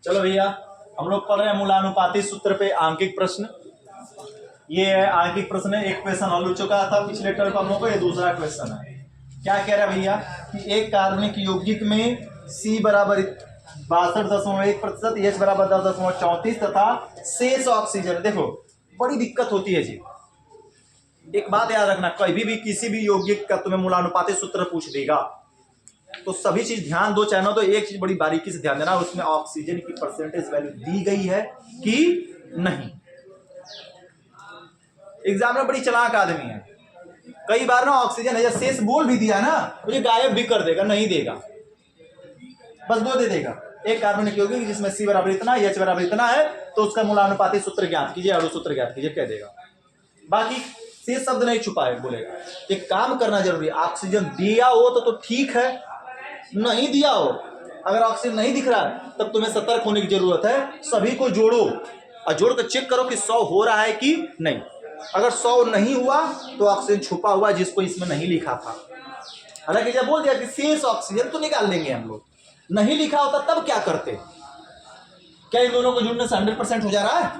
चलो भैया, हम लोग पढ़ रहे हैं मूलानुपाती सूत्र पे आंकिक प्रश्न। ये है आंकिक प्रश्न है, एक क्वेश्चन हल हो चुका था पिछले टर्म का हम लोग को, ये दूसरा क्वेश्चन है। क्या कह रहा है भैया कि एक कार्बनिक यौगिक में C बराबर 62.1%, H बराबर 10.34 तथा शेष ऑक्सीजन। देखो बड़ी दिक्कत होती है जी, एक बात याद रखना, कभी भी किसी भी यौगिक का तुम्हें मूलानुपाती सूत्र पूछ देगा तो सभी चीज ध्यान दो, चाहे ना तो एक चीज बड़ी बारीकी से ध्यान देना, उसमें ऑक्सीजन की परसेंटेज वैल्यू दी गई है कि नहीं। एग्जाम में बड़ी चालाक आदमी है, कई बार ना ऑक्सीजन है शेष बोल भी दिया ना, मुझे गायब भी कर देगा, नहीं देगा, बस दो दे देगा। एक कार्बनिक यौगिक जिसमें C बराबर इतना, H बराबर इतना है, तो उसका मूलानुपाती सूत्र ज्ञात कीजिए, और सूत्र ज्ञात कीजिए कह देगा, बाकी शेष शब्द नहीं छुपाए बोलेगा। एक काम करना जरूरी, ऑक्सीजन दिया हो तो ठीक है, नहीं दिया हो, अगर ऑक्सीजन नहीं दिख रहा है तब तुम्हें सतर्क होने की जरूरत है। सभी को जोड़ो और जोड़ कर चेक करो कि 100 हो रहा है कि नहीं। अगर 100 नहीं हुआ तो ऑक्सीजन छुपा हुआ जिसको इसमें नहीं लिखा था। हालांकि जब बोल दिया कि शेष ऑक्सीजन तो निकाल देंगे हम लोग, नहीं लिखा होता तब क्या करते? क्या इन दोनों को जोड़ने से 100% हो जा रहा है?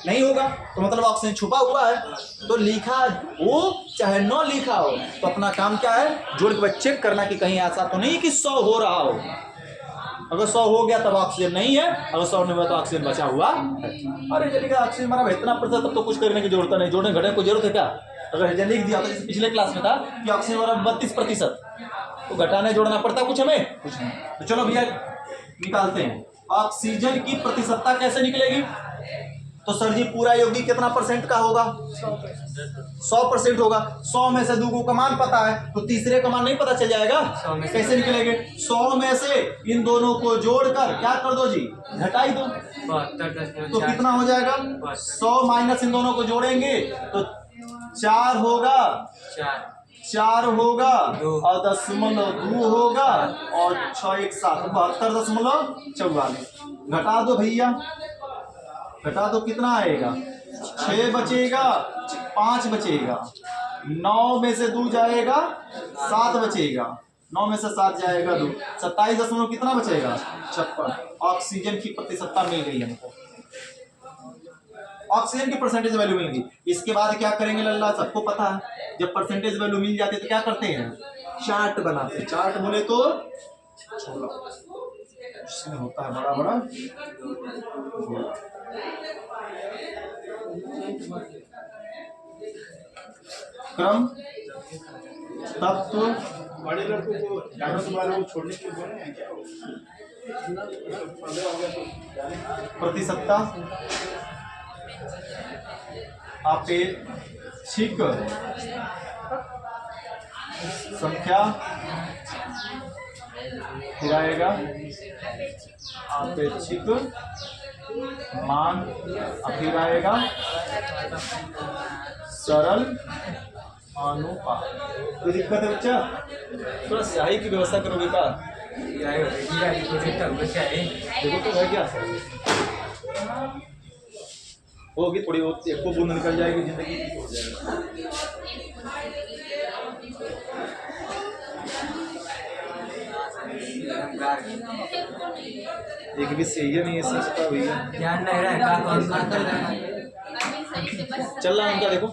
नहीं होगा, तो मतलब ऑक्सीजन छुपा हुआ है। तो लिखा हो चाहे न लिखा हो, तो अपना काम क्या है, जोड़ के बाद चेक करना कि कहीं ऐसा तो नहीं कि 100 हो रहा हो। अगर 100 हो गया तब ऑक्सीजन नहीं है, अगर 100 नहीं हुआ तो ऑक्सीजन बचा हुआ है। अरे चलिए ऑक्सीजन हमारा इतना प्रतिशत, तब तो कुछ करने की जरूरत नहीं, जोड़ने घटने की जरूरत है क्या? अगर लिख दिया तो पिछले क्लास में था कि ऑक्सीजन हमारा 32%, तो घटाने जोड़ना पड़ता कुछ हमें? कुछ नहीं। तो चलो भैया निकालते हैं, ऑक्सीजन की प्रतिशतता कैसे निकलेगी? तो सर जी पूरा यौगिक कितना परसेंट का होगा? 100% होगा। 100 में से 2 का मान पता है, तो तीसरे का मान नहीं पता चल जाएगा? कैसे निकलेंगे? 100 में से इन दोनों को जोड़कर क्या कर दो जी, घटाई दो, तो कितना हो जाएगा? 100 माइनस इन दोनों को जोड़ेंगे तो 4 होगा, 4 होगा और 0.2 होगा और 6 1 7 72.44। घटा दो भैया, घटा दो, कितना आएगा? 6 बचेगा, 5 बचेगा, 9 में से 2 जाएगा, 7 बचेगा, 9 में से 7 जाएगा 2, 27 कितना बचेगा? 56। ऑक्सीजन की प्रतिशतता मिल गई हमको, ऑक्सीजन की परसेंटेज वैल्यू मिल गई। इसके बाद क्या करेंगे लल्ला, सबको पता है, जब परसेंटेज वैल्यू मिल जाती है तो क्या करते हैं, चार्ट बनाते हैं। चार्ट बोले तो इसमें होता है बड़ा बड़ा क्रम तत्व, बड़े लड़कों को को छोड़ने के लिए बोले हैं क्या? प्रतिशतता, अपेक्षिक संख्या, फिर आएगा अपेक्षिक मान, फिर आएगा सरल अनुपात। कोई दिक्कत है बच्चा? थोड़ा स्याही की व्यवस्था करोगे क्या? देखो तो है क्या होगी, थोड़ी बहुत एक बूंद निकल जाएगी, जिंदगी हो जाएगा। एक भी सही नहीं है इसका भैया, ध्यान नहीं रहा है कौन चल रहा है उनका। देखो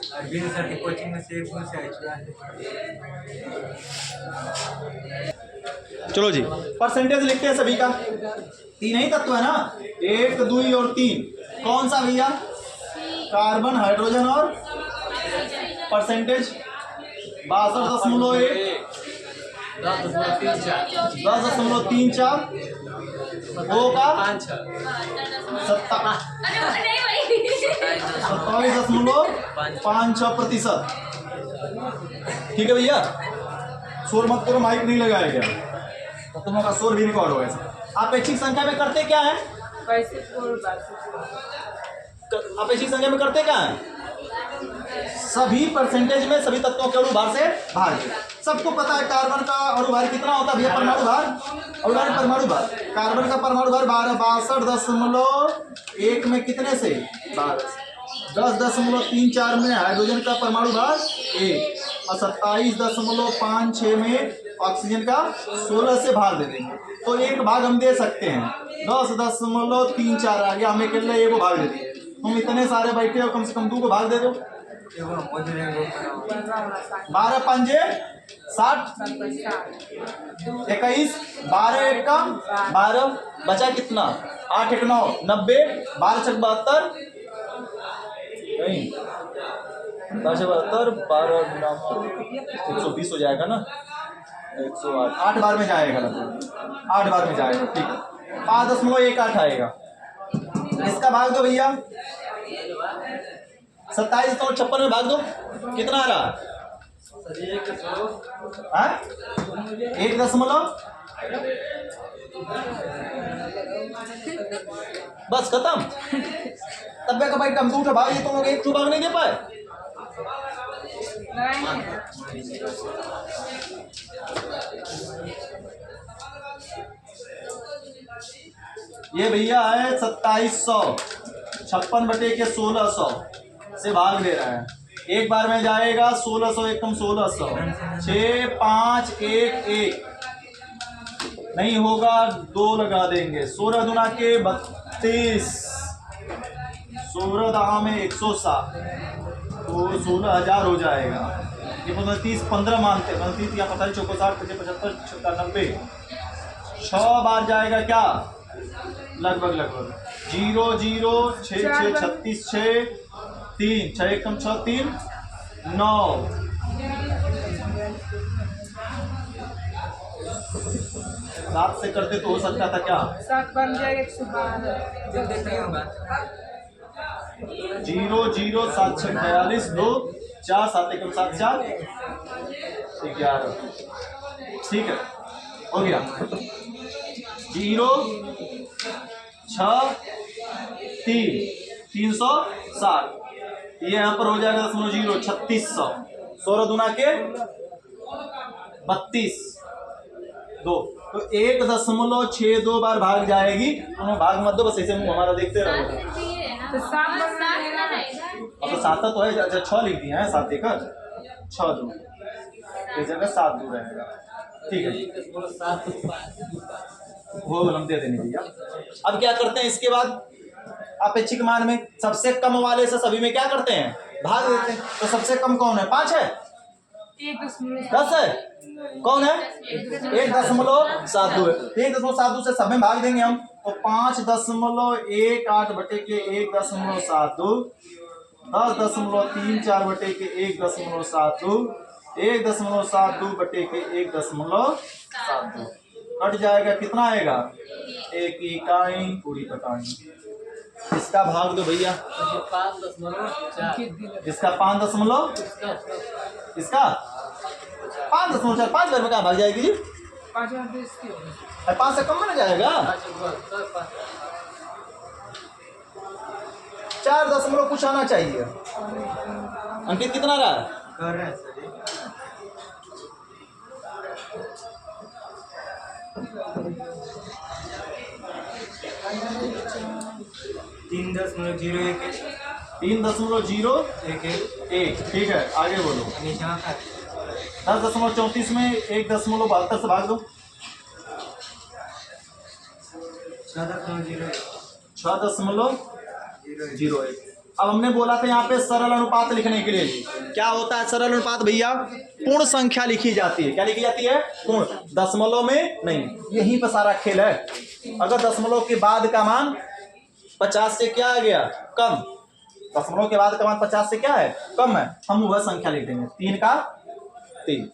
अरविंद सर की कोचिंग में से चलो जी, परसेंटेज लिखते हैं सभी का। 3 ही तत्व है ना, 1 2 और 3। कौन सा भैया? कार्बन, हाइड्रोजन और परसेंटेज 62.1 10.34 O का 27.56%। ठीक है भैया, शोर मत करो, माइक नहीं लगाया गया तो तुम का शोर भी रिकॉर्ड होगा। अपेक्षिक संख्या में करते क्या है? अपेक्षिक संख्या में करते क्या है? सभी परसेंटेज में सभी तत्वों के अणुभार से भाग। सबको पता है कार्बन का अणुभार कितना होता है भैया? परमाणु भार, अणुभार परमाणु भार। कार्बन का परमाणु भार 62.1 में कितने से? 12। 10.34 में हाइड्रोजन का परमाणु भाग 1 और 27.56 में ऑक्सीजन का 16 से भाग दे देंगे। तो एक भाग हम दे सकते हैं, 10.34 आ गया, हमें के लिए 1 भाग दे दिए। तुम इतने सारे बैठे हो, कम से कम 2 को भाग दे दो। 12 पंजे 60, 21, 12 1 का 12, बचा कितना 8 1 9 90, 12 6 72, नहीं 12 72, 12 120 हो जाएगा ना, 108, 8 बार में जाएगा लगभग, 8 बार में जाएगा, ठीक है। 5.18 आएगा। इसका भाग दो भैया, 27.56 में भाग दो, कितना आ रहा है? 1 बस खत्म। तब का भाई कंप्यूटर भाग, ये तुम लोग 1 भाग नहीं दे पाए। ये भैया है 2756 बटे के 1600 से भाग दे रहा है। एक बार में जाएगा 1600 1 कम 1600, 6 5 1 1 नहीं होगा, 2 लगा देंगे, 16 दुना के 32, 16 दहा में 107, तो 16,000 हो जाएगा। ये 30 15 मानते, 29 या 45 चौको 60 75 90, 6 बार जाएगा क्या, लगभग 0 0 6 6 36 6 3 6 1 कम 6 3 9, 7 से करते तो हो सकता था क्या, 7 बन जाएगा 112। 0 0 7 6 42 2 4 7 1 7 4 11, ठीक है, हो गया। 0 6 3 360, ये यहाँ पर हो जाएगा 0 3600, 16 दुना के 32 2, तो 1.62 बार भाग जाएगी। हमें भाग मत दो, बस ऐसे मुंह हमारा देखते रहो। तो 7 अब तो 7 तो है, 6 लिख दिया है, 7 देकर 6 2 इस जगह 7 2 रहेगा, ठीक है, वो हम दे देंगे भैया। अब क्या करते हैं इसके बाद, अपेक्षिक मान में सबसे कम वाले से सभी में क्या करते हैं, भाग देते हैं। तो सबसे कम कौन है, 5 है, 10 है, कौन है, 1.72 है, 1.72 से सब में भाग देंगे हम। तो 5.18 बटे के 1.72, 10.34 बटे के 1.72, 1.72 बटे के 1.72, कट जाएगा, कितना आएगा, 1 इकाई पूरी कटाई। इसका भाग दो भैया, इसका 5 इसका 5.4, 5 बार में क्या भाग जाएगी जी, 5 से कम में ना जाएगा, 4 कुछ आना चाहिए। अंकित कितना रहा कर रहे हैं सर, 3.011, ठीक है, आगे बोलो। 10.34 में 1.72 से भाग दो, 6.01। अब हमने बोला था यहाँ पे सरल अनुपात लिखने के लिए, क्या होता है सरल अनुपात भैया, पूर्ण संख्या लिखी जाती है, क्या लिखी जाती है, पूर्ण, दशमलव में नहीं, यहीं पर सारा खेल है। अगर दशमलव के बाद का मान 50 से क्या आ गया, कम, दशमलव के बाद का मान 50 से क्या है, कम है, हम वह संख्या लिख देंगे, 3 का 3,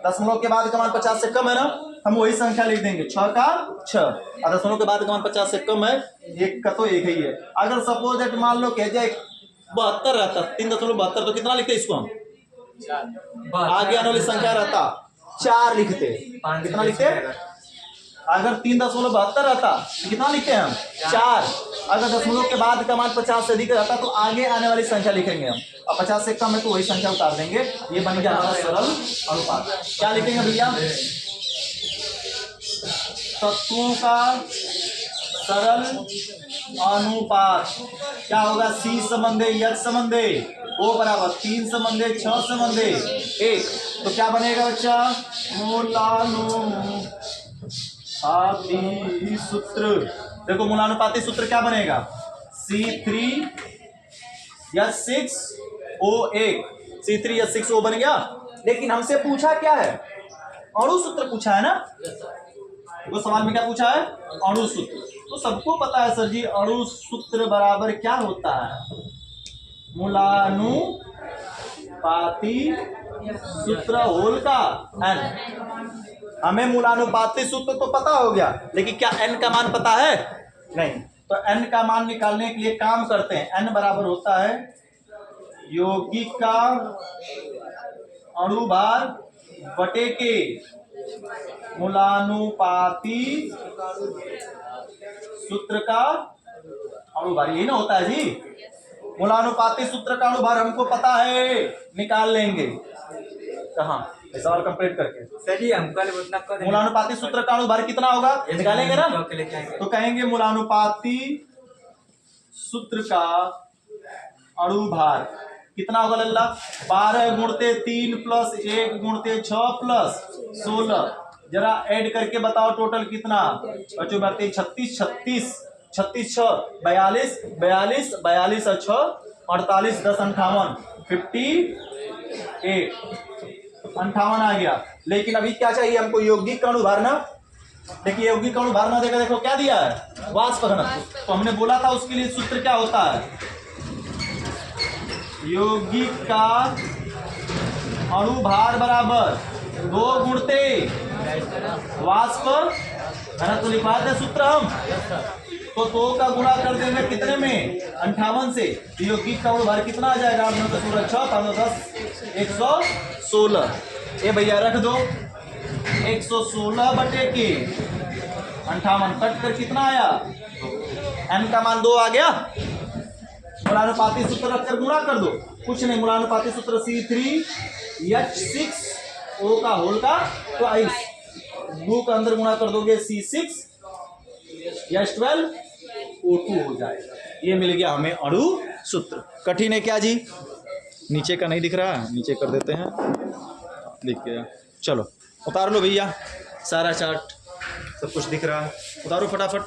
दशमलव के बाद का मान 50 से कम है ना, हम वही संख्या लिख देंगे, 6 का 6, और दशमलव के बाद का मान 50 से कम है, 1 का तो 1 ही है। अगर सपोज दैट मान लो कह जाए 72 रहता, 3.72, तो कितना लिखते इसको हम, आगे आने वाली संख्या रहता 4 लिखते, कितना लिखते, अगर 3.72 रहता तो कितना लिखते हैं हम, 4। अगर दशमलव के बाद का मान 50 से अधिक रहता तो आगे आने वाली संख्या लिखेंगे हम, और 50 से कम है तो वही संख्या उतार देंगे। ये बन गया हमारा सरल अनुपात। क्या लिखेंगे भैया, तत्वों का सरल अनुपात क्या होगा, C संबंधे H संबंधे O बराबर 3 संबंधे 6 संबंधे 1, तो क्या बनेगा बच्चा, मूलानुपाती सूत्र। देखो मूलानुपाती सूत्र क्या बनेगा, C3H6O1, C3H6O बन गया। लेकिन हमसे पूछा क्या है, अणु सूत्र पूछा है ना, वो सवाल में क्या पूछा है, अणु सूत्र। तो सबको पता है सर जी अणु सूत्र बराबर क्या होता है, मूलानुपाती सूत्र होल का n। हमें मूलानुपाती सूत्र तो पता हो गया, लेकिन क्या n का मान पता है, नहीं। तो n का मान निकालने के लिए काम करते हैं, n बराबर होता है यौगिक का अणुभार बटे के मूलानुपाती सूत्र का अणुभार, यही ना होता है जी। मूलानुपाती सूत्र का अणुभार हमको पता है, निकाल लेंगे कहाँ, सवाल कंप्लीट करके। सर जी हम कल उतना कर मूलानुपाती सूत्र का अणुभार कितना होगा, निकालेंगे ना, तो कहेंगे मूलानुपाती सूत्र का अणुभार कितना होगा लल्ला, 12 गुणते 3 प्लस 1 गुणते 6 प्लस 16, जरा ऐड करके बताओ टोटल कितना, बच्चों बढ़ते 36 36 36 6 42 42 42 और 6 48 10 58 58 आ गया। लेकिन अभी क्या चाहिए हमको, यौगिक का अणुभार ना। देखिए यौगिक का अणुभार ना देखा, देखो क्या दिया है, वाष्प घनत्व। तो हमने बोला था उसके लिए सूत्र क्या होता है, यौगिक का अणुभार बराबर 2 गुणते वाष्प घनत्व, लिखवा दे सूत्र हम। तो 2 का गुणा कर देंगे कितने में, 58 से, तो यौगिक का अणुभार कितना आ जाएगा, 116 ये भैया रख दो, 116 बटे के 58 कट कर कितना आया, n का मान 2 आ गया। मूलानुपाती सूत्र रखकर गुणा कर दो, कुछ नहीं, मूलानुपाती सूत्र C3H6O का होल का ट्वाइस, 2 का अंदर गुणा कर दोगे C6H12O2 हो जाएगा। ये मिल गया हमें अणु सूत्र। कठिन है क्या जी, नीचे का नहीं दिख रहा, नीचे कर देते हैं, दिख गया। चलो उतार लो भैया, सारा चार्ट सब कुछ दिख रहा है, उतारो फटाफट।